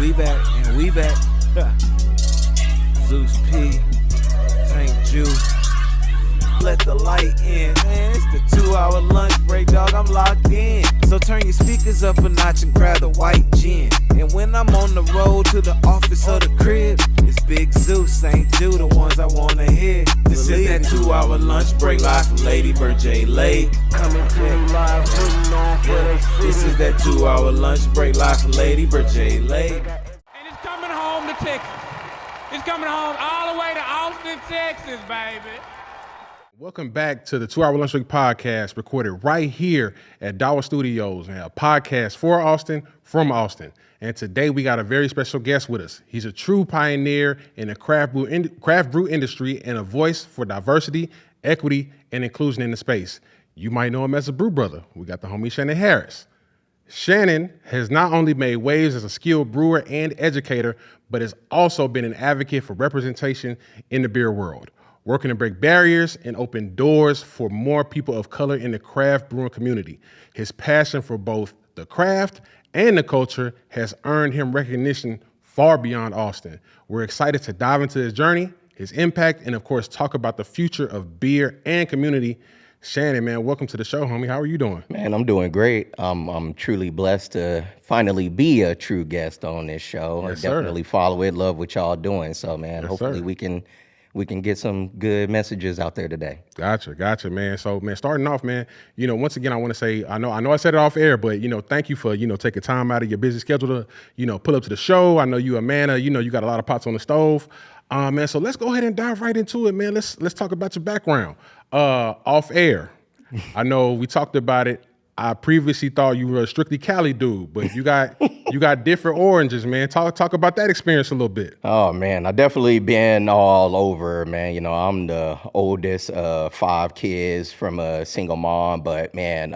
We back and we back. Zeus P, Tank Jew. Let the light in, man. It's the 2-hour lunch break, dog. I'm locked in. So turn your speakers up a notch and grab the white gin. And when I'm on the road to the office or the crib, it's Big Zeus, Ain't Jew, the ones I wanna hear. This is that 2-hour lunch break live from Lady Bird J. Late. Coming to you live, putting on for the This is that 2-hour lunch break live from Lady Bird J. Late. And it's coming home to Texas. It's coming home all the way to Austin, Texas, baby. Welcome back to the 2-Hour Lunch Break podcast, recorded right here at Dollar Studios, and a podcast for Austin, from Austin. And today we got a very special guest with us. He's a true pioneer in the craft brew industry and a voice for diversity, equity, and inclusion in the space. You might know him as a Brew Brotha. We got the homie Shannon Harris. Shannon has not only made waves as a skilled brewer and educator, but has also been an advocate for representation in the beer world, working to break barriers and open doors for more people of color in the craft brewing community. His passion for both the craft and the culture has earned him recognition far beyond Austin. We're excited to dive into his journey, his impact, and of course, talk about the future of beer and community. Shannon, man, welcome to the show, homie. How are you doing? Man, I'm doing great. I'm truly blessed to finally be a true guest on this show. Yes, I definitely follow it, love what y'all doing. So, man, Yes, hopefully sir. we can get some good messages out there today. Gotcha, man. So, man, starting off, man, once again, I want to say, I know I said it off air, but, thank you for, taking time out of your busy schedule to, pull up to the show. I know you a man of, you got a lot of pots on the stove. Man, so let's go ahead and dive right into it, man. Let's talk about your background. Off air, I know we talked about it. I previously thought you were a strictly Cali dude, but you got different oranges, man. Talk about that experience a little bit. Oh, man, I definitely been all over, man. I'm the oldest of 5 kids from a single mom, but, man,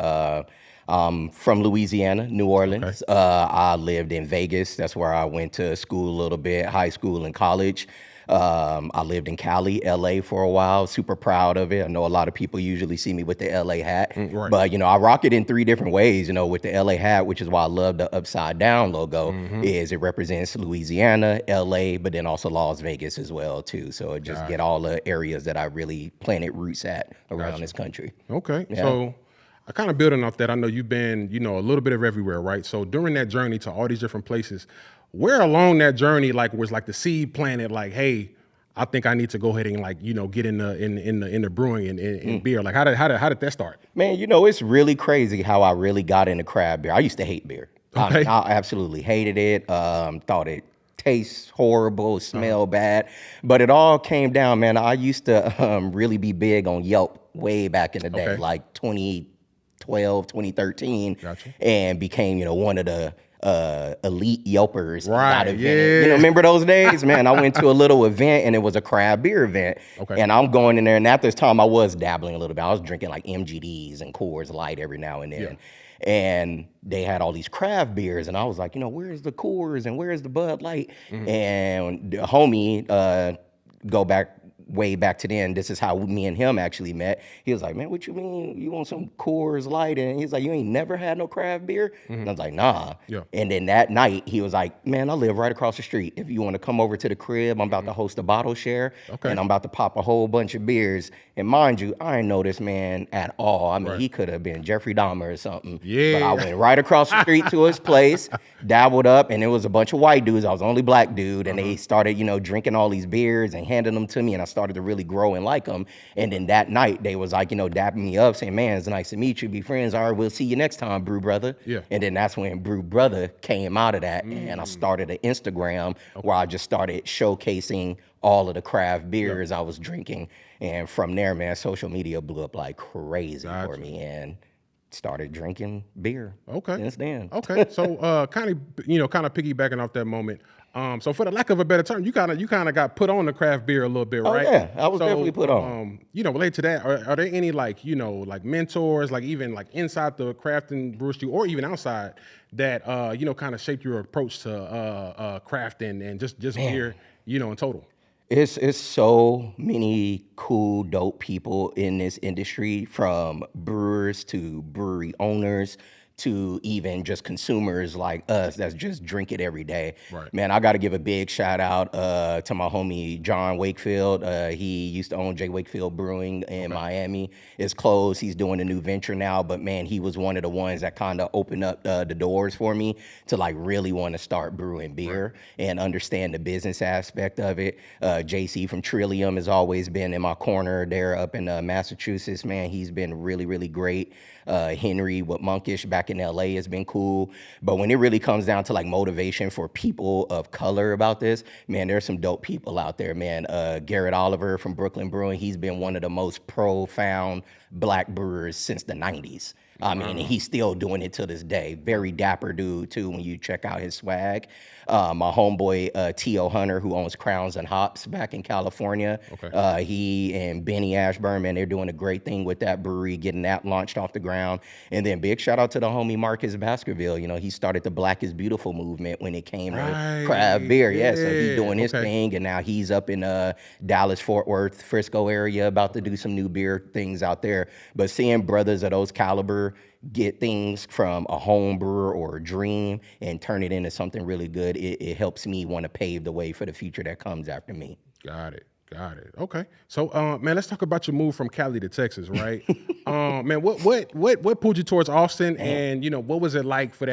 I'm from Louisiana, New Orleans. Okay. I lived in Vegas. That's where I went to school a little bit, high school and college. I lived in Cali, LA for a while. Super proud of it. I know a lot of people usually see me with the LA hat, right. but I rock it in 3 different ways. With the LA hat, which is why I love the upside down logo, is it represents Louisiana, LA, but then also Las Vegas as well too. So it just get all the areas that I really planted roots at around this country. Okay, Yeah. So I kind of building off that. I know you've been, a little bit of everywhere, right? So during that journey to all these different places, where along that journey, was the seed planted, hey, I think I need to go ahead and get in the brewing and beer. How did that start? Man, it's really crazy how I really got into craft beer. I used to hate beer. Okay. I absolutely hated it. Thought it tastes horrible, smelled bad. But it all came down, man. I used to really be big on Yelp way back in the day, Okay. like 2012, 2013, Gotcha. and became, one of the elite Yelpers. Right, Got yeah. Remember those days? Man, I went to a little event and it was a craft beer event. Okay. And I'm going in there, and at this time I was dabbling a little bit. I was drinking like MGDs and Coors Light every now and then. Yeah. And they had all these craft beers, and I was like, where's the Coors and where's the Bud Light? And the homie, go back way back to then, this is how me and him actually met. He was like, man, what you mean you want some Coors Light? And he's like, you ain't never had no craft beer? And I was like, nah. Yeah. And then that night he was like, man, I live right across the street. If you want to come over to the crib, I'm about to host a bottle share. Okay. And I'm about to pop a whole bunch of beers. And mind you, I didn't know this man at all. I mean, Right. he could have been Jeffrey Dahmer or something. Yeah. But I went right across the street to his place, dabbled up, and it was a bunch of white dudes. I was the only black dude, and they started, drinking all these beers and handing them to me, and I started to really grow and like them. And then that night, they was like, dapping me up, saying, man, it's nice to meet you, be friends. All right, we'll see you next time, Brew Brotha. Yeah. And then that's when Brew Brotha came out of that, and I started an Instagram where I just started showcasing all of the craft beers I was drinking. And from there, man, social media blew up like crazy for me, and started drinking beer. Okay. Since then. Okay. So kind of piggybacking off that moment. So for the lack of a better term, you kind of got put on the craft beer a little bit, right? Oh, yeah, I was definitely put on. Related to that, are there any mentors, even inside the craft and brewery, or even outside, that kind of shaped your approach to crafting and just beer, in total? It's so many cool, dope people in this industry, from brewers to brewery owners to even just consumers like us that just drink it every day. Right. Man, I got to give a big shout out to my homie John Wakefield. He used to own J. Wakefield Brewing in Miami. It's closed. He's doing a new venture now, but man, he was one of the ones that kind of opened up the doors for me to like really want to start brewing beer and understand the business aspect of it. JC from Trillium has always been in my corner there up in Massachusetts. Man, he's been really, really great. Henry with Monkish back in LA has been cool. But when it really comes down to like motivation for people of color about this, man, there's some dope people out there, man. Garrett Oliver from Brooklyn Brewing, he's been one of the most profound black brewers since the 90s. I mean, he's still doing it to this day. Very dapper dude, too, when you check out his swag. My homeboy, T.O. Hunter, who owns Crowns and Hops back in California. Okay. He and Benny Ashburn, man, they're doing a great thing with that brewery, getting that launched off the ground. And then big shout out to the homie Marcus Baskerville. You know, he started the Black is Beautiful movement when it came to craft beer. Yeah, so he's doing his thing. And now he's up in Dallas, Fort Worth, Frisco area, about to do some new beer things out there. But seeing brothers of those caliber get things from a home brewer or a dream and turn it into something really good, it helps me want to pave the way for the future that comes after me. Got it. Okay. So, man, let's talk about your move from Cali to Texas, right? Man, what pulled you towards Austin, and you know, what was it like for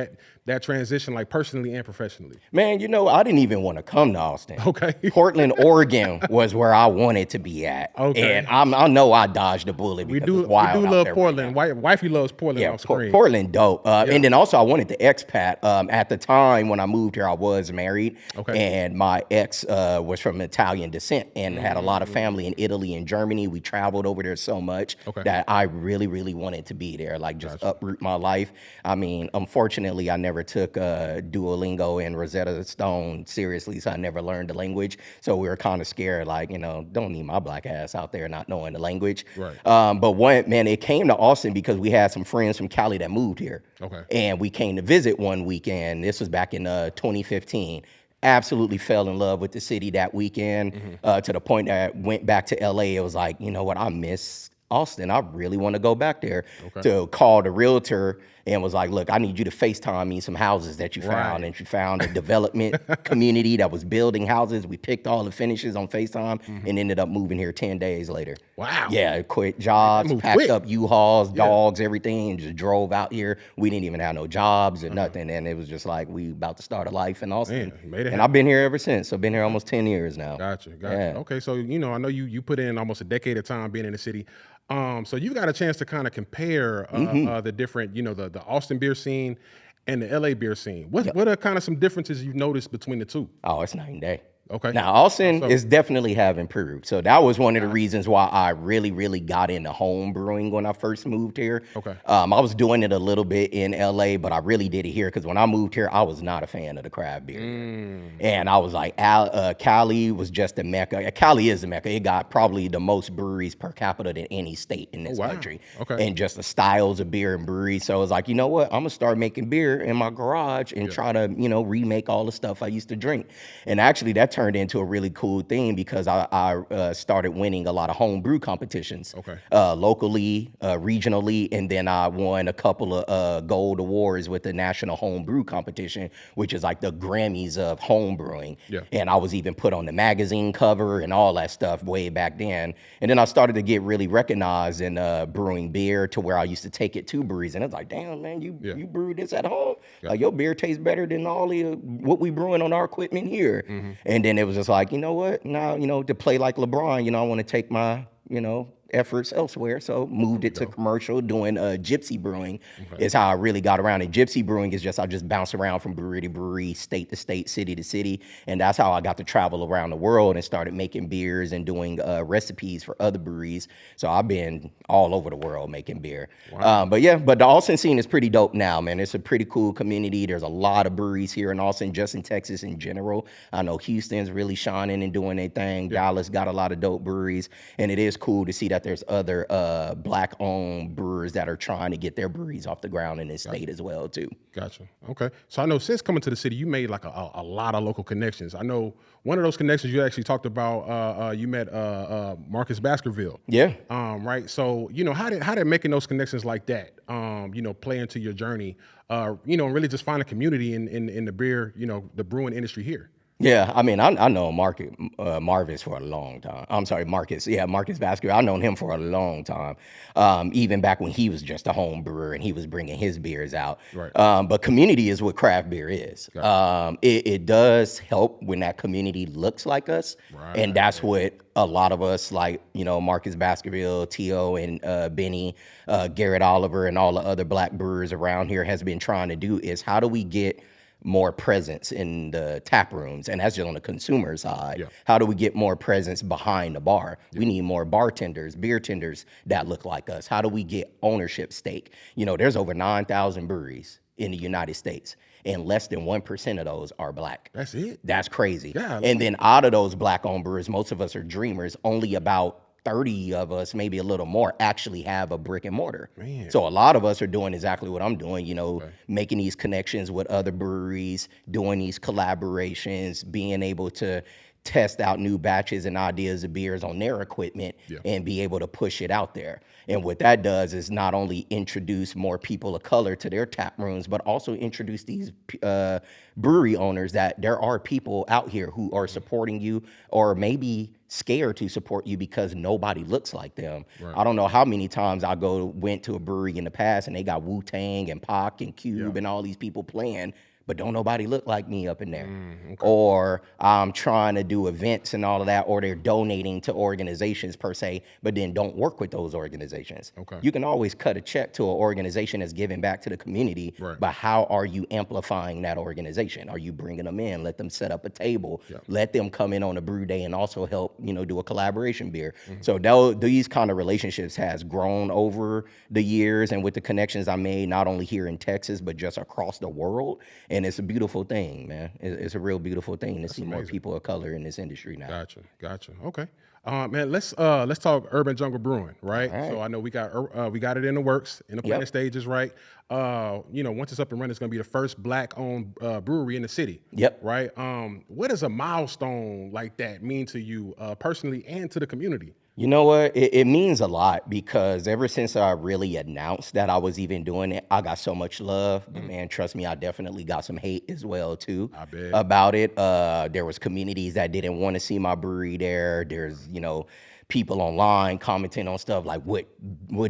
that transition, like personally and professionally? Man, you know, I didn't even want to come to Austin. Okay. Portland, Oregon was where I wanted to be at. Okay. And I know I dodged a bullet because it's wild. We do out love there Portland. right now. Wifey loves Portland. Yeah, on screen. Portland dope. And then also I wanted to expat. At the time when I moved here, I was married. Okay. And my ex was from Italian descent and had a lot of family in Italy and Germany. We traveled over there so much that I really, really wanted to be there, like just uproot my life. I mean, unfortunately, I never took Duolingo and Rosetta Stone seriously, so I never learned the language. So we were kind of scared, like, you know, don't need my black ass out there not knowing the language. Right. But it came to Austin because we had some friends from Cali that moved here. Okay. And we came to visit one weekend. This was back in 2015. Absolutely fell in love with the city that weekend to the point that I went back to LA. It was like, you know what, I miss Austin. I really want to go back there. To call the realtor and was like, look, I need you to FaceTime me some houses that you found. And she found a development community that was building houses. We picked all the finishes on FaceTime and ended up moving here 10 days later. Wow. Yeah, quit jobs, packed quick. up U-Hauls, dogs, everything, and just drove out here. We didn't even have no jobs or nothing. And it was just like, we about to start a life in Austin. Man, made it and I've been here ever since. So I've been here almost 10 years now. Gotcha. Yeah. Okay, so you know, I know you put in almost a decade of time being in the city. So you got a chance to kind of compare the different, you know, the Austin beer scene and the LA beer scene. What are kind of some differences you've noticed between the two? Oh, it's night and day. Okay. Now, Austin is definitely have improved. So that was one of the reasons why I really, really got into home brewing when I first moved here. Okay. I was doing it a little bit in LA, but I really did it here because when I moved here, I was not a fan of the craft beer. And I was like, Cali was just a mecca. Cali is a mecca. It got probably the most breweries per capita than any state in this country. Okay. And just the styles of beer and breweries. So I was like, you know what? I'm going to start making beer in my garage and try to, you know, remake all the stuff I used to drink. And actually that turned into a really cool thing because I started winning a lot of home brew competitions. Locally, regionally, and then I won a couple of gold awards with the National Home Brew Competition, which is like the Grammys of home brewing. And I was even put on the magazine cover and all that stuff way back then. And then I started to get really recognized in brewing beer to where I used to take it to breweries. And it's like, damn, man, you brew this at home? Like, your beer tastes better than all the what we brewing on our equipment here. And then it was just like, you know what? Now, you know, to play like LeBron, you know, I want to take my, you know, efforts elsewhere. So moved it to commercial, doing gypsy brewing is how I really got around it. Gypsy brewing is just, I just bounce around from brewery to brewery, state to state, city to city. And that's how I got to travel around the world and started making beers and doing recipes for other breweries. So I've been all over the world making beer. But the Austin scene is pretty dope now, man. It's a pretty cool community. There's a lot of breweries here in Austin, just in Texas in general. I know Houston's really shining and doing their thing. Dallas got a lot of dope breweries. And it is cool to see that there's other black-owned brewers that are trying to get their breweries off the ground in this state as well too. Gotcha. Okay. So I know since coming to the city, you made like a lot of local connections. I know one of those connections you actually talked about. You met Marcus Baskerville. Yeah. Right. So how did making those connections like that play into your journey? And really just find a community in the beer, the brewing industry here. Yeah, I mean, I know Marvis for a long time. I'm sorry, Marcus. Yeah, Marcus Baskerville. I've known him for a long time, even back when he was just a home brewer and he was bringing his beers out. Right. But community is what craft beer is. It does help when that community looks like us, and that's what a lot of us, like Marcus Baskerville, T.O. and Benny, Garrett Oliver, and all the other black brewers around here has been trying to do is how do we get more presence in the tap rooms, and that's just on the consumer side. Yeah. How do we get more presence behind the bar? Yeah. We need more bartenders, beer tenders that look like us. How do we get ownership stake? There's over 9,000 breweries in the United States, and less than 1% of those are black. That's it. That's crazy. Yeah. And then out of those black-owned brewers, most of us are dreamers. Only about 30 of us, maybe a little more, actually have a brick and mortar. Man. So a lot of us are doing exactly what I'm doing, making these connections with other breweries, doing these collaborations, being able to test out new batches and ideas of beers on their equipment and be able to push it out there. And what that does is not only introduce more people of color to their tap rooms, but also introduce these brewery owners that there are people out here who are supporting you or maybe scared to support you because nobody looks like them. Right. I don't know how many times I went to a brewery in the past and they got Wu-Tang and Pac and Cube and all these people playing, but don't nobody look like me up in there. Okay. Or I'm trying to do events and all of that, or they're donating to organizations per se, but then don't work with those organizations. Okay. You can always cut a check to an organization that's giving back to the community, but how are you amplifying that organization? Are you bringing them in? Let them set up a table. Let them come in on a brew day and also help, do a collaboration beer. So these kind of relationships has grown over the years, and with the connections I made, not only here in Texas, but just across the world. And it's a beautiful thing, man. It's a real beautiful thing to see more people of color in this industry now. Gotcha. Okay, man. Let's talk Urban Jungle Brewing, right? So I know we got it in the works, in the planning stages, right? Once it's up and running, it's gonna be the first black-owned brewery in the city. Yep. Right. What does a milestone like that mean to you personally and to the community? You know what? It means a lot because ever since I really announced that I was even doing it, I got so much love. But man, trust me, I definitely got some hate as well too about it. There was communities that didn't want to see my brewery there. There's, people online commenting on stuff like what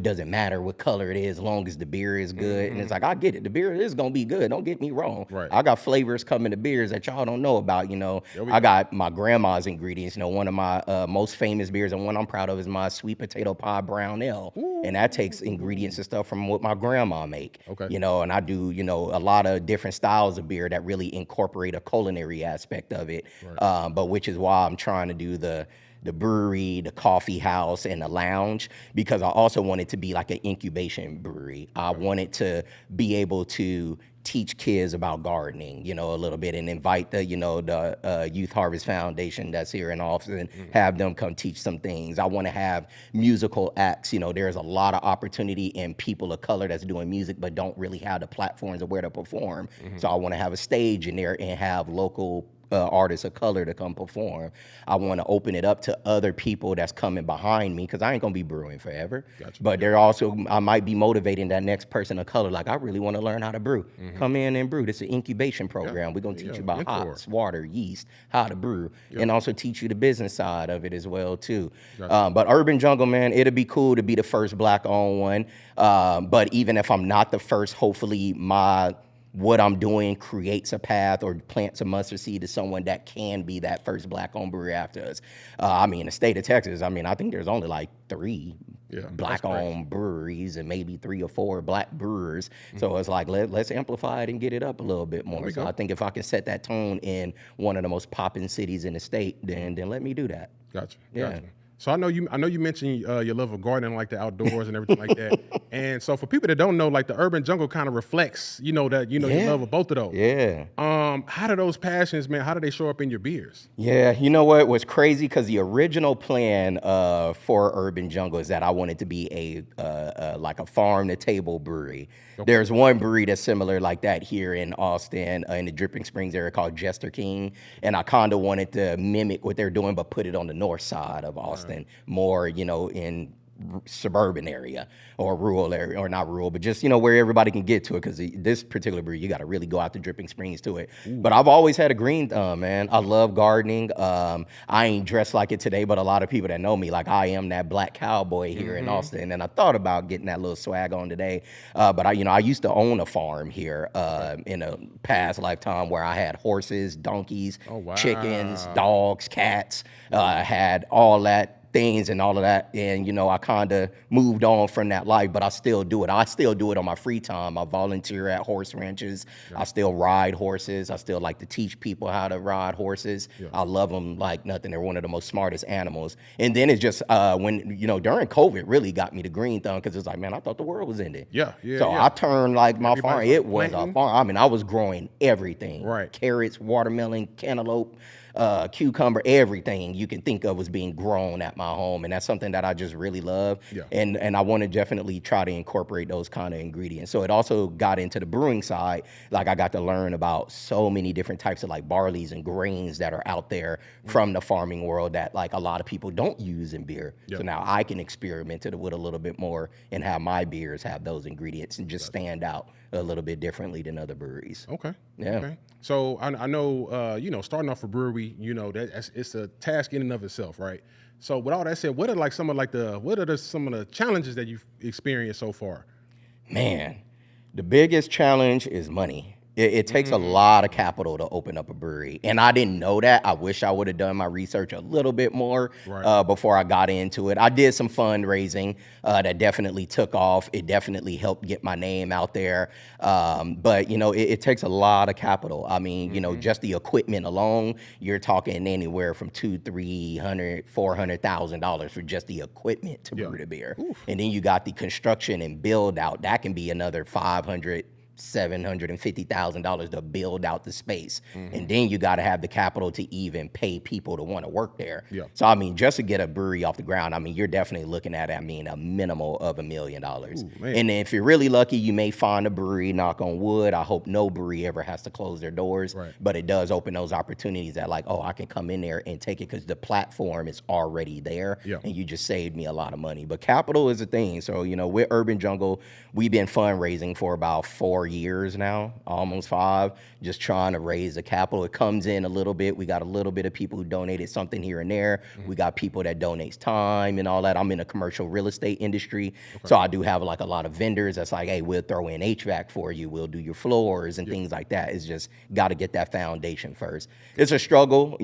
does it matter what color it is as long as the beer is good. And it's like, I get it, the beer is gonna be good, don't get me wrong. I got flavors coming to beers that y'all don't know about. I got my grandma's ingredients. One of my most famous beers and one I'm proud of is my sweet potato pie brown ale. And that takes ingredients and stuff from what my grandma make. And I do a lot of different styles of beer that really incorporate a culinary aspect of it. But which is why I'm trying to do the brewery, the coffee house, and the lounge, because I also want it to be like an incubation brewery. I wanted to be able to teach kids about gardening, a little bit, and invite the Youth Harvest Foundation that's here in Austin, have them come teach some things. I want to have musical acts. There's a lot of opportunity in people of color that's doing music but don't really have the platforms of where to perform. So I want to have a stage in there and have local artists of color to come perform. I want to open it up to other people that's coming behind me, because I ain't gonna be brewing forever. But they're also, I might be motivating that next person of color, like, I really want to learn how to brew. Come in and brew. This is an incubation program. We're gonna teach you about hops, water, yeast, how to brew, and also teach you the business side of it as well too. But Urban Jungle, man, it'd be cool to be the first black-owned one. But even if I'm not the first, hopefully what I'm doing creates a path or plants a mustard seed to someone that can be that first black-owned brewery after us. In the state of Texas, I think there's only like 3 black-owned breweries and maybe 3 or 4 black brewers. So it's like, let's amplify it and get it up a little bit more. So I think if I can set that tone in one of the most popping cities in the state, then let me do that. Gotcha. So I know you mentioned your love of gardening, like the outdoors and everything like that. And so for people that don't know, like the urban jungle kind of reflects, that your love of both of those. Yeah. How do those passions, man? How do they show up in your beers? Yeah, you know what was crazy? Because the original plan for Urban Jungle is that I wanted to be like a farm to table brewery. Okay. There's one brewery that's similar like that here in Austin, in the Dripping Springs area, called Jester King, and I kind of wanted to mimic what they're doing, but put it on the north side of Austin, more in suburban area or rural area, or not rural, but just where everybody can get to it, because this particular brewery, you got to really go out to Dripping Springs to it. Ooh. But I've always had a green thumb, man. I love gardening. I ain't dressed like it today, but a lot of people that know me, like, I am that black cowboy here in Austin, and I thought about getting that little swag on today. But I used to own a farm here in a past lifetime, where I had horses, donkeys, chickens, dogs, cats. I had all that things and all of that, and I kind of moved on from that life, but I still do it. I still do it on my free time. I volunteer at horse ranches. Yeah. I still ride horses. I still like to teach people how to ride horses. Yeah. I love them like nothing. They're one of the most smartest animals. And then it's just when during COVID really got me the green thumb, because it's like, man, I thought the world was ending. So I turned like my farm. It was a farm. I mean, I was growing everything. Right. Carrots, watermelon, cantaloupe, cucumber, everything you can think of was being grown at my home, and that's something that I just really love. Yeah. And I want to definitely try to incorporate those kind of ingredients. So it also got into the brewing side. Like, I got to learn about so many different types of like barleys and grains that are out there from the farming world that like a lot of people don't use in beer. Yep. So now I can experiment it with a little bit more and have my beers have those ingredients and just stand out a little bit differently than other breweries. Okay. Yeah. Okay. So I know, starting off a brewery, it's a task in and of itself, right? So with all that said, what are some of the challenges that you've experienced so far? Man, the biggest challenge is money. It takes a lot of capital to open up a brewery, and I didn't know that. I wish I would have done my research a little bit more before I got into it. I did some fundraising that definitely took off. It definitely helped get my name out there, but it takes a lot of capital. I mean, just the equipment alone, you're talking anywhere from $200,000, $300,000, $400,000 for just the equipment to brew the beer. Oof. And then you got the construction and build out. That can be another $500,000, $750,000 to build out the space. And then you got to have the capital to even pay people to want to work there. Yeah. So, I mean, just to get a brewery off the ground, I mean, you're definitely looking at, a minimal of $1 million. Ooh, and if you're really lucky, you may find a brewery, knock on wood. I hope no brewery ever has to close their doors, but it does open those opportunities that like, oh, I can come in there and take it because the platform is already there. Yeah. And you just saved me a lot of money. But capital is a thing. So, with Urban Jungle, we've been fundraising for about 4 years now, almost 5, just trying to raise the capital. It comes in a little bit. We got a little bit of people who donated something here and there. We got people that donates time and all that. I'm in the commercial real estate industry, so I do have like a lot of vendors that's like, hey, we'll throw in HVAC for you. We'll do your floors and things like that. It's just got to get that foundation first. It's a struggle,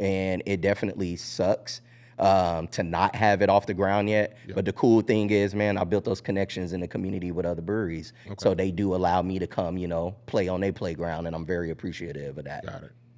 and it definitely sucks to not have it off the ground yet. Yep. But the cool thing is, man, I built those connections in the community with other breweries. Okay. So they do allow me to come, play on their playground, and I'm very appreciative of that.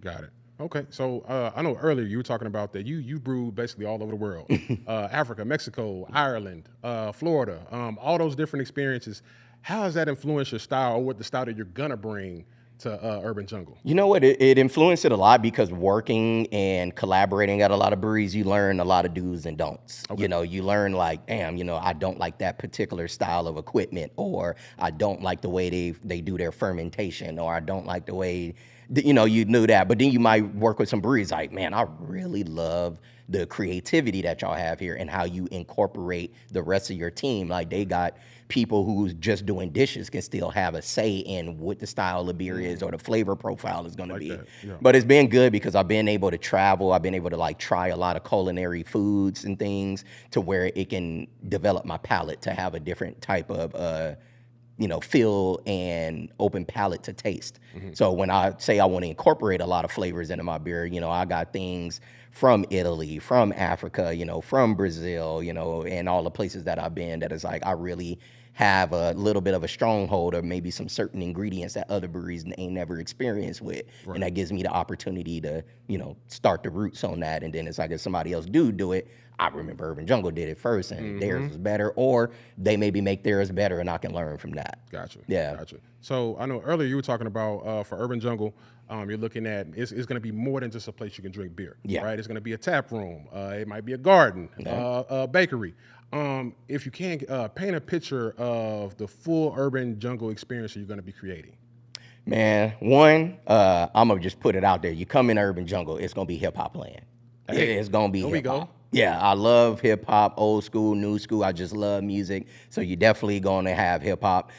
Got it. Okay, so I know earlier you were talking about that you brew basically all over the world. Africa, Mexico, Ireland, Florida, all those different experiences. How has that influenced your style, or what the style that you're gonna bring to Urban Jungle? You know what? It influenced it a lot, because working and collaborating at a lot of breweries, you learn a lot of do's and don'ts. Okay. You learn like, damn, I don't like that particular style of equipment, or I don't like the way they do their fermentation, or I don't like the way, you knew that. But then you might work with some breweries like, man, I really love the creativity that y'all have here and how you incorporate the rest of your team. Like, they got people who's just doing dishes can still have a say in what the style of beer is or the flavor profile is going to be. Yeah. But it's been good because I've been able to travel. I've been able to like try a lot of culinary foods and things to where it can develop my palate to have a different type of feel and open palate to taste. So when I say I want to incorporate a lot of flavors into my beer, I got things from Italy, from Africa, from Brazil, and all the places that I've been that is like, I really have a little bit of a stronghold or maybe some certain ingredients that other breweries ain't never experienced with. And that gives me the opportunity to, start the roots on that. And then it's like if somebody else do it, I remember Urban Jungle did it first and theirs was better, or they maybe make theirs better and I can learn from that. Gotcha. Yeah. Gotcha. So I know earlier you were talking about for Urban Jungle, you're looking at it's going to be more than just a place you can drink beer. Yeah. Right. It's going to be a tap room. It might be a garden, a bakery. If you can paint a picture of the full Urban Jungle experience you're going to be creating. Man, one, I'm gonna just put it out there. You come in Urban Jungle, it's gonna be hip hop land. It's gonna be hip hop. Yeah, I love hip hop, old school, new school. I just love music. So you're definitely gonna have hip hop.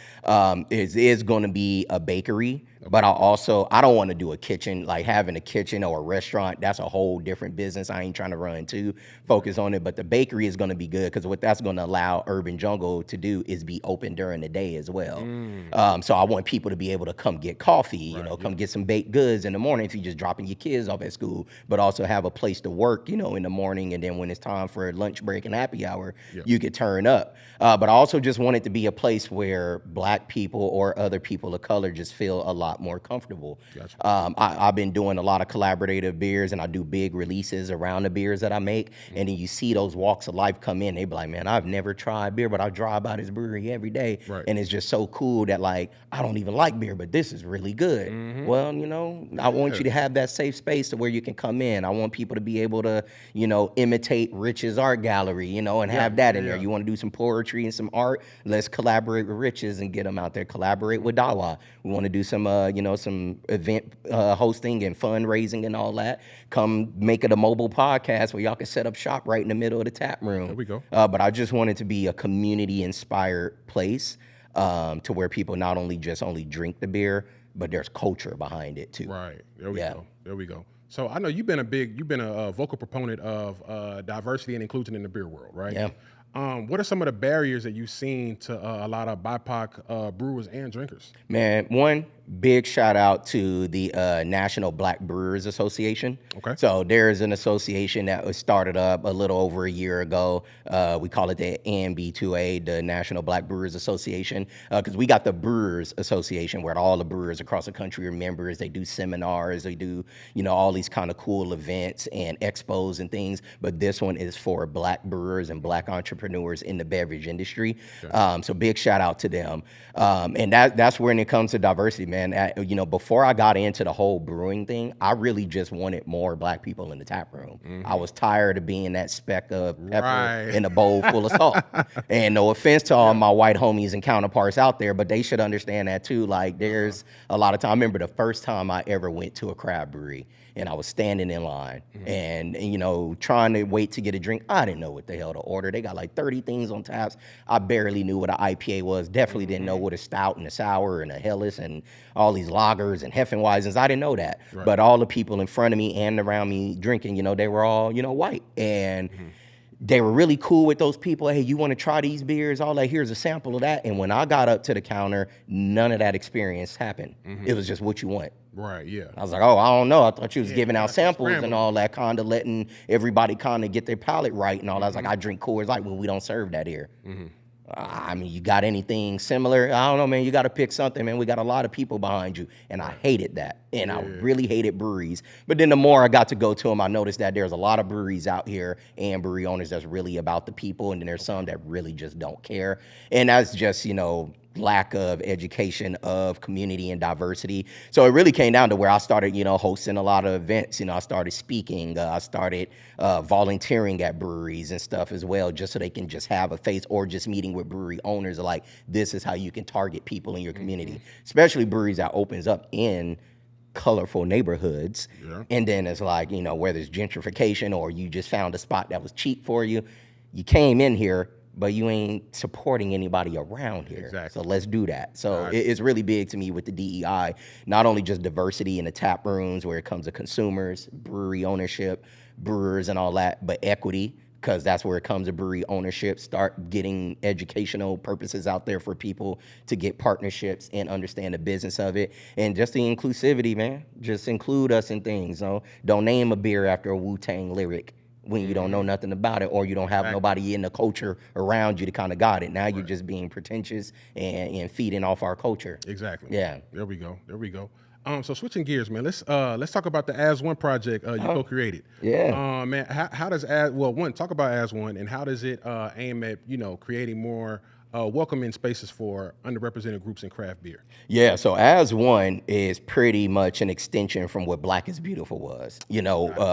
It is gonna be a bakery, but I don't want to do a kitchen, like having a kitchen or a restaurant. That's a whole different business. I ain't trying to run to focus on it, but the bakery is gonna be good because what that's gonna allow Urban Jungle to do is be open during the day as well. So I want people to be able to come get coffee, come get some baked goods in the morning if you're just dropping your kids off at school, but also have a place to work, in the morning, and then when it's time for lunch break and happy hour, you could turn up. But I also just want it to be a place where Black people or other people of color just feel a lot more comfortable. Gotcha. I've been doing a lot of collaborative beers, and I do big releases around the beers that I make, and then you see those walks of life come in. They be like, man, I've never tried beer, but I drive by this brewery every day, and it's just so cool that, like, I don't even like beer, but this is really good. Well, I want you to have that safe space to where you can come in. I want people to be able to, imitate Rich's art gallery, and have that in there. You want to do some poetry and some art? Let's collaborate with Rich's and get them out there. Collaborate with Dawa. We want to do some, some event hosting and fundraising and all that. Come make it a mobile podcast where y'all can set up shop right in the middle of the tap room. There we go. But I just want it to be a community-inspired place to where people not only drink the beer, but there's culture behind it too. Right. There we go. There we go. So I know you've been a vocal proponent of diversity and inclusion in the beer world, right? Yeah. What are some of the barriers that you've seen to a lot of BIPOC brewers and drinkers? Man, one big shout out to the National Black Brewers Association. Okay. So there's an association that was started up a little over a year ago. We call it the NB2A, the National Black Brewers Association, because we got the Brewers Association where all the brewers across the country are members. They do seminars, they do, all these kind of cool events and expos and things. But this one is for Black brewers and Black entrepreneurs in the beverage industry. Okay. So big shout out to them. And that's when it comes to diversity, man. Before I got into the whole brewing thing, I really just wanted more Black people in the tap room. I was tired of being that speck of pepper in a bowl full of salt. And no offense to all my white homies and counterparts out there, but they should understand that too. Like, there's a lot of time. I remember the first time I ever went to a craft brewery, and I was standing in line and trying to wait to get a drink. I didn't know what the hell to order. They got like 30 things on taps. I barely knew what an IPA was. Definitely didn't know what a stout and a sour and a Helles and all these lagers and Heffenweisens. I didn't know that. Right. But all the people in front of me and around me drinking, they were all, white. And they were really cool with those people. Hey, you want to try these beers? All that, here's a sample of that. And when I got up to the counter, none of that experience happened. It was just what you want. Right, yeah. I was like, oh, I don't know. I thought you was giving out samples and all that, kind of letting everybody kind of get their palate right and all that. I was like, I drink Coors Light when we don't serve that here. I mean, you got anything similar? I don't know, man. You got to pick something, man. We got a lot of people behind you. And I hated that. And I really hated breweries. But then the more I got to go to them, I noticed that there's a lot of breweries out here and brewery owners that's really about the people. And then there's some that really just don't care. And that's just, lack of education of community and diversity. So it really came down to where I started, hosting a lot of events. I started speaking. I started volunteering at breweries and stuff as well, just so they can just have a face, or just meeting with brewery owners. Like, this is how you can target people in your community, especially breweries that opens up in colorful neighborhoods. And then it's like, whether it's gentrification or you just found a spot that was cheap for you, you came in here, but you ain't supporting anybody around here. Exactly. So let's do that. So it's really big to me with the DEI, not only just diversity in the tap rooms where it comes to consumers, brewery ownership, brewers and all that, but equity, because that's where it comes to brewery ownership. Start getting educational purposes out there for people to get partnerships and understand the business of it. And just the inclusivity, man. Just include us in things. Don't name a beer after a Wu-Tang lyric. when you don't know nothing about it, or you don't have nobody in the culture around you to kind of guide it. Now you're just being pretentious and feeding off our culture. Exactly. Yeah. There we go. There we go. So switching gears, man. Let's talk about the As One project you co-created. Yeah. Man. How does talk about As One, and how does it aim at creating more welcoming spaces for underrepresented groups in craft beer? Yeah, so As One is pretty much an extension from what Black is Beautiful was.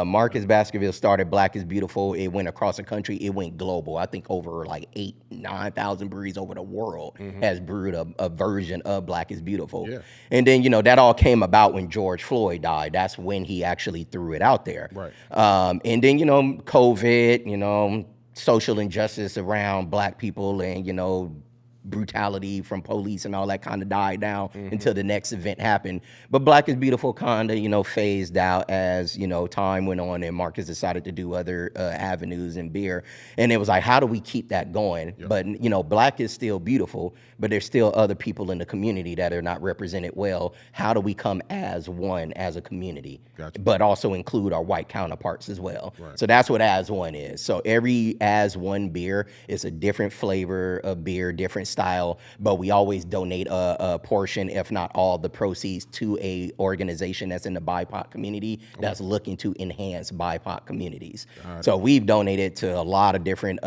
Marcus Baskerville started Black is Beautiful. It went across the country. It went global. I think over like 9,000 breweries over the world has brewed a version of Black is Beautiful. Yeah. And then, that all came about when George Floyd died. That's when he actually threw it out there. Right. And then, COVID, social injustice around Black people and, brutality from police and all that kind of died down until the next event happened. But Black is Beautiful kind of, phased out as, time went on and Marcus decided to do other avenues in beer. And it was like, how do we keep that going? Yep. But, Black is still beautiful, but there's still other people in the community that are not represented well. How do we come as one, as a community, Gotcha. But also include our white counterparts as well? Right. So that's what As One is. So every As One beer is a different flavor of beer, different style, but we always donate a portion, if not all, the proceeds to a organization that's in the BIPOC community that's looking to enhance BIPOC communities. So we've donated to a lot of different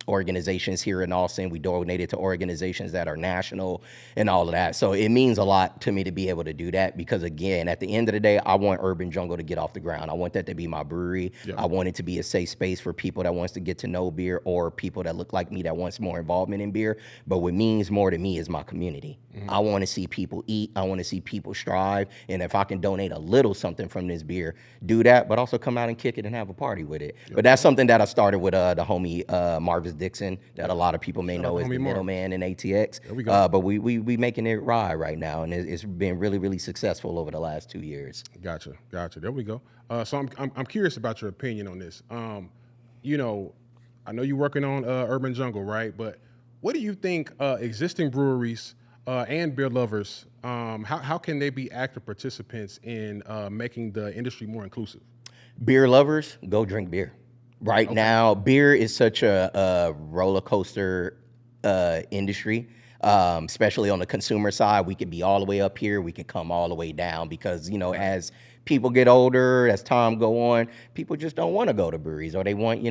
organizations here in Austin. We donated to organizations that are national and all of that. So it means a lot to me to be able to do that because, again, at the end of the day, I want Urban Jungle to get off the ground. I want that to be my brewery. Yep. I want it to be a safe space for people that wants to get to know beer or people that look like me that wants more involvement in beer. But what means more to me is my community. I want to see people eat. I want to see people strive. And if I can donate a little something from this beer, do that, but also come out and kick it and have a party with it. Yep. But that's something that I started with the homie Marvis Dixon, that a lot of people may know as the middleman in ATX. There we go. But we making it right now, and it's been really, really successful over the last 2 years. Gotcha. There we go. So I'm curious about your opinion on this. I know you're working on Urban Jungle, right? But what do you think existing breweries and beer lovers, how can they be active participants in making the industry more inclusive? Beer lovers, go drink beer. Right now, beer is such a roller coaster industry, especially on the consumer side. We could be all the way up here, we could come all the way down because, as people get older, as time go on, people just don't want to go to breweries, or they want,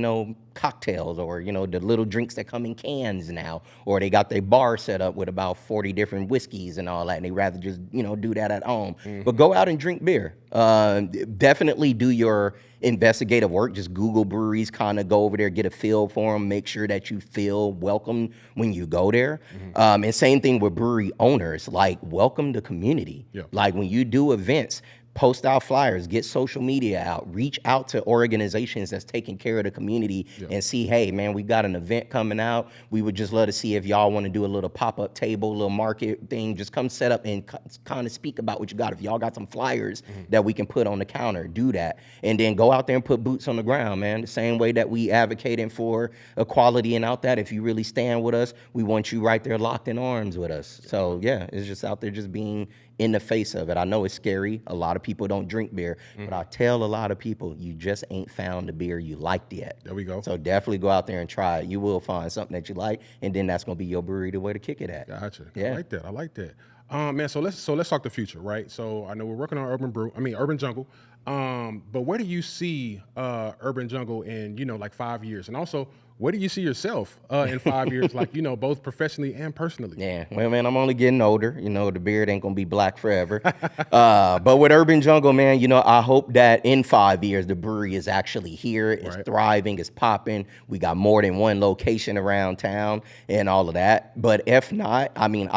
cocktails, or, the little drinks that come in cans now, or they got their bar set up with about 40 different whiskeys and all that, and they rather just, do that at home. But go out and drink beer. Definitely do your investigative work. Just Google breweries, kind of go over there, get a feel for them, make sure that you feel welcome when you go there. And same thing with brewery owners, like welcome the community. Yeah. Like when you do events, post out flyers, get social media out, reach out to organizations that's taking care of the community and see, hey, man, we got an event coming out. We would just love to see if y'all want to do a little pop-up table, a little market thing. Just come set up and kind of speak about what you got. If y'all got some flyers that we can put on the counter, do that. And then go out there and put boots on the ground, man. The same way that we advocating for equality and out that, if you really stand with us, we want you right there locked in arms with us. So, yeah, it's just out there just being in the face of it. I know it's scary. A lot of people don't drink beer, but I tell a lot of people, you just ain't found the beer you liked yet. There we go. So definitely go out there and try it. You will find something that you like, and then that's gonna be your brewery the way to kick it at. Gotcha. Yeah. I like that. Man, so let's talk the future, right? So I know we're working on Urban Jungle. But where do you see Urban Jungle in, like 5 years? And also, where do you see yourself in 5 years, like, both professionally and personally? Yeah, well, man, I'm only getting older. The beard ain't gonna be black forever. But with Urban Jungle, man, I hope that in 5 years, the brewery is actually here, it's thriving, it's popping. We got more than one location around town and all of that. But if not, I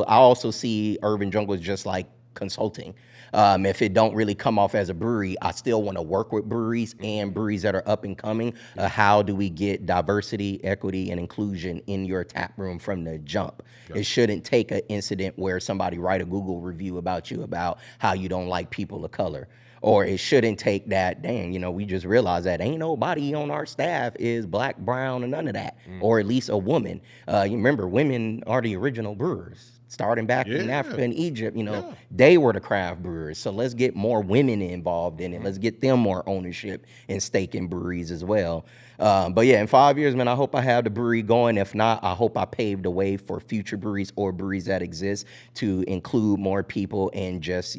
also see Urban Jungle as just like consulting. If it don't really come off as a brewery, I still want to work with breweries and breweries that are up and coming. How do we get diversity, equity, and inclusion in your tap room from the jump? It shouldn't take an incident where somebody write a Google review about you about how you don't like people of color. Or it shouldn't take that, dang, we just realized that ain't nobody on our staff is black, brown, and none of that. Or at least a woman. You remember, women are the original brewers. starting back in Yeah. Africa and Egypt, Yeah. they were the craft brewers. So let's get more women involved in it. Let's get them more ownership and stake in breweries as well. But yeah, in 5 years, man, I hope I have the brewery going. If not, I hope I paved the way for future breweries or breweries that exist to include more people and just,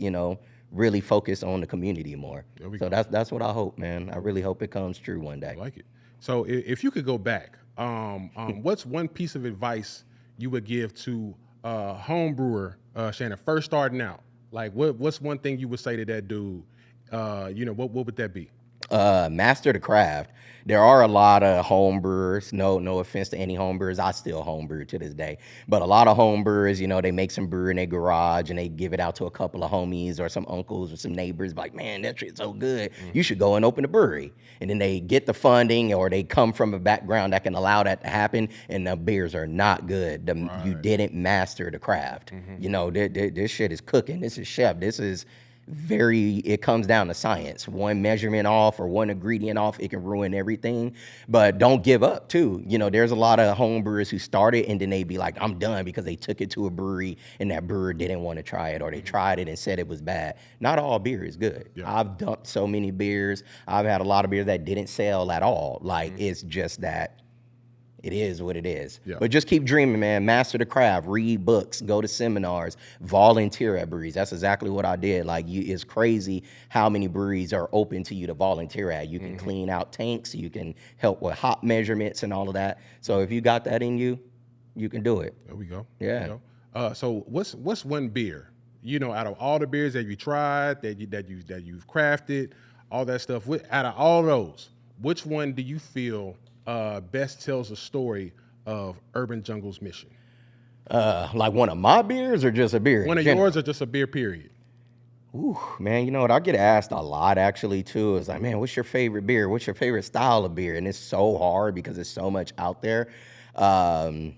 really focus on the community more. So that's what I hope, man. I really hope it comes true one day. I like it. So if you could go back, what's one piece of advice you would give to home brewer Shannon first starting out? Like what's one thing you would say to that dude? What would that be? Master the craft. There are a lot of home brewers. No offense to any home brewers. I still home brew to this day. But a lot of home brewers, they make some brew in their garage and they give it out to a couple of homies or some uncles or some neighbors. Like, man, that shit's so good. You should go and open a brewery. And then they get the funding or they come from a background that can allow that to happen. And the beers are not good. You didn't master the craft. This shit is cooking. This is chef. This is it comes down to science. One measurement off or one ingredient off, it can ruin everything. But don't give up too. There's a lot of home brewers who started and then they be like, I'm done, because they took it to a brewery and that brewer didn't want to try it, or they tried it and said it was bad. Not all beer is good. Yeah. I've dumped so many beers. I've had a lot of beers that didn't sell at all. It's just that it is what it is. Yeah. But just keep dreaming, man. Master the craft. Read books. Go to seminars. Volunteer at breweries. That's exactly what I did. It's crazy how many breweries are open to you to volunteer at. You can clean out tanks. You can help with hop measurements and all of that. So if you got that in you, you can do it. There we go. Yeah. There we go. So what's one beer, out of all the beers that you tried, that you've crafted, all that stuff, out of all those, which one do you feel best tells a story of Urban Jungle's mission? Like one of my beers or just a beer? One of yours or just a beer, period? Ooh, man, you know what? I get asked a lot actually too. It's like, man, what's your favorite beer? What's your favorite style of beer? And it's so hard because there's so much out there. Man,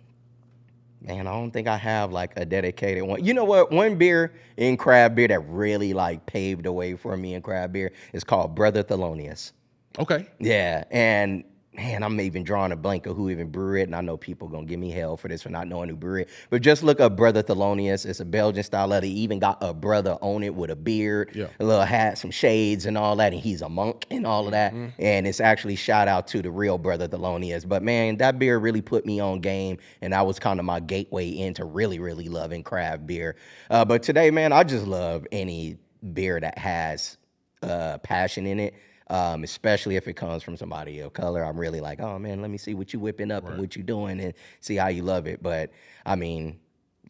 I don't think I have like a dedicated one. You know what? One beer in craft beer that really paved the way for me in craft beer is called Brother Thelonious. Okay. Yeah, and man, I'm even drawing a blank of who even brew it, and I know people gonna give me hell for this for not knowing who brew it. But just look up Brother Thelonious. It's a Belgian style. They even got a brother on it with a beard, a little hat, some shades, and all that. And he's a monk and all of that. And it's actually shout out to the real Brother Thelonious. But man, that beer really put me on game, and that was kind of my gateway into really, really loving craft beer. But today, man, I just love any beer that has passion in it. Especially if it comes from somebody of color. I'm really like, oh man, let me see what you whipping up and what you doing and see how you love it. But I mean,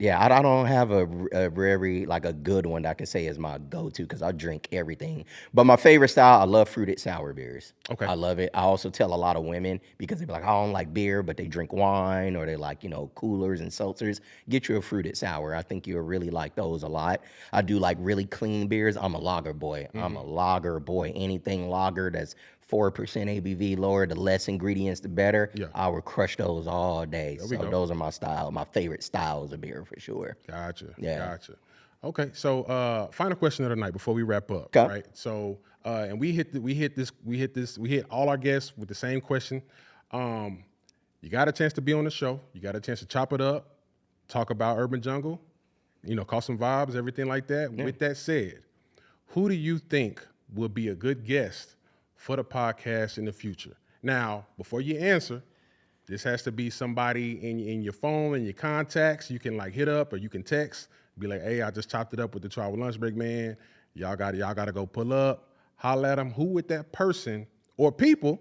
yeah, I don't have a very a good one that I can say is my go-to because I drink everything. But my favorite style, I love fruited sour beers. Okay. I love it. I also tell a lot of women because they be like, I don't like beer, but they drink wine or they like, coolers and seltzers. Get you a fruited sour. I think you'll really like those a lot. I do like really clean beers. I'm a lager boy. I'm a lager boy. Anything lager that's 4% ABV lower, the less ingredients, the better. Yeah. I would crush those all day. So those are my favorite styles of beer for sure. Gotcha. Yeah. Gotcha. Okay. So final question of the night before we wrap up. Okay. Right. So and we hit all our guests with the same question. You got a chance to be on the show. You got a chance to chop it up, talk about Urban Jungle, call some vibes, everything like that. Yeah. With that said, who do you think will be a good guest for the podcast in the future? Now, before you answer, this has to be somebody in your phone and your contacts. You can hit up or you can text, be like, hey, I just chopped it up with the 2 hour lunch break, man. Y'all got to go pull up, holla at them. Who would that person or people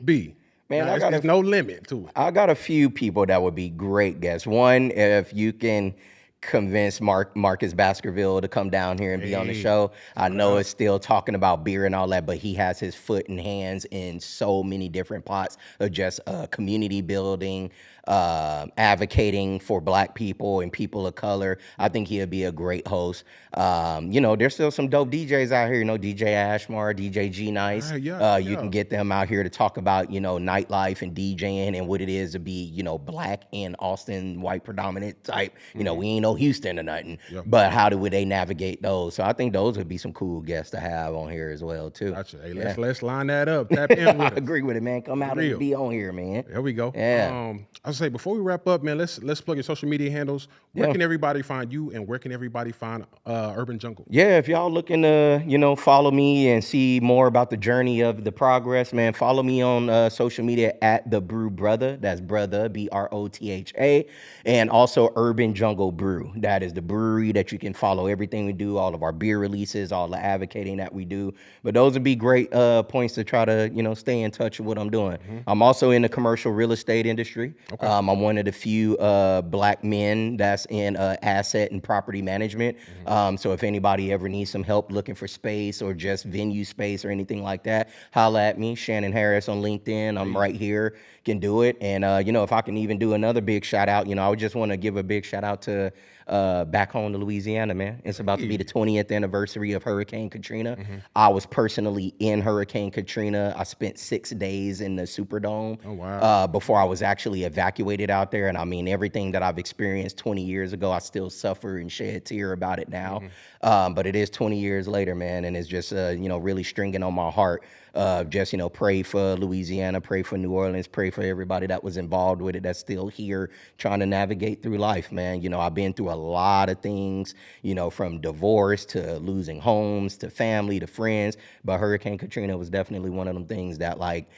be? Man, now, there's no limit to it. I got a few people that would be great guests. One, if you can convince Marcus Baskerville to come down here and be on the show. I know it's still talking about beer and all that, but he has his foot and hands in so many different pots of just community building, advocating for Black people and people of color. I think he'll be a great host. There's still some dope DJs out here, DJ Ashmar, DJ G Nice. You can get them out here to talk about, nightlife and DJing and what it is to be, Black in Austin, white predominant type. We ain't no Houston or nothing. Yep. But how would they navigate those? So I think those would be some cool guests to have on here as well too. Gotcha. Hey, let's line that up. Tap in with I us. agree with it, man. Come out and be on here, man. There we go. Yeah. I was say before we wrap up, man, let's plug your social media handles. Where can everybody find you, and where can everybody find Urban Jungle? Yeah, if y'all looking to, follow me and see more about the journey of the progress, man, follow me on social media at the Brew Brotha. That's brother, Brotha, and also Urban Jungle Brew. That is the brewery that you can follow everything we do, all of our beer releases, all the advocating that we do. But those would be great points to try to, stay in touch with what I'm doing. I'm also in the commercial real estate industry. Okay. I'm one of the few black men that's in asset and property management. So if anybody ever needs some help looking for space or just venue space or anything like that, holla at me, Shannon Harris on LinkedIn. I'm right here, can do it. And, if I can even do another big shout out, I would just want to give a big shout out to back home to Louisiana, man. It's about to be the 20th anniversary of Hurricane Katrina. I was personally in Hurricane Katrina. I spent 6 days in the Superdome before I was actually evacuated out there. And I mean, everything that I've experienced 20 years ago, I still suffer and shed a tear about it now. But it is 20 years later, man. And it's just, really stringing on my heart. Just, pray for Louisiana, pray for New Orleans, pray for everybody that was involved with it that's still here trying to navigate through life, man. I've been through a lot of things, from divorce to losing homes to family to friends. But Hurricane Katrina was definitely one of them things that, like,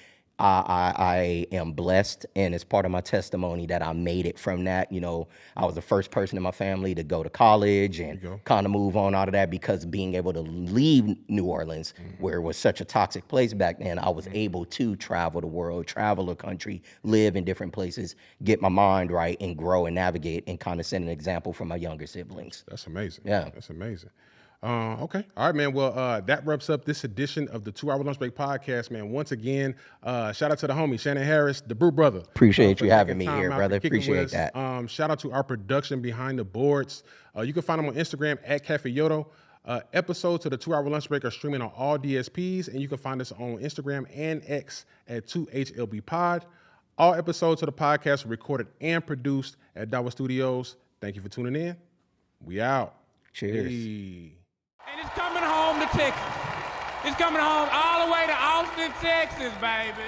I am blessed, and it's part of my testimony that I made it from that. I was the first person in my family to go to college and kind of move on out of that, because being able to leave New Orleans, where it was such a toxic place back then, I was able to travel the world, travel the country, live in different places, get my mind right, and grow and navigate, and kind of set an example for my younger siblings. That's amazing. Yeah. That's amazing. Okay. All right, man. Well, that wraps up this edition of the 2 Hour Lunch Break podcast, man. Once again, shout out to the homie, Shannon Harris, the Brew Brotha. Appreciate you having me here, brother. Appreciate that. Shout out to our production behind the boards. You can find them on Instagram at Cafe Yodo. Episodes of the 2 Hour Lunch Break are streaming on all DSPs, and you can find us on Instagram and X at 2HLB Pod. All episodes of the podcast are recorded and produced at Dawa Studios. Thank you for tuning in. We out. Cheers. Hey. And it's coming home to Texas. It's coming home all the way to Austin, Texas, baby.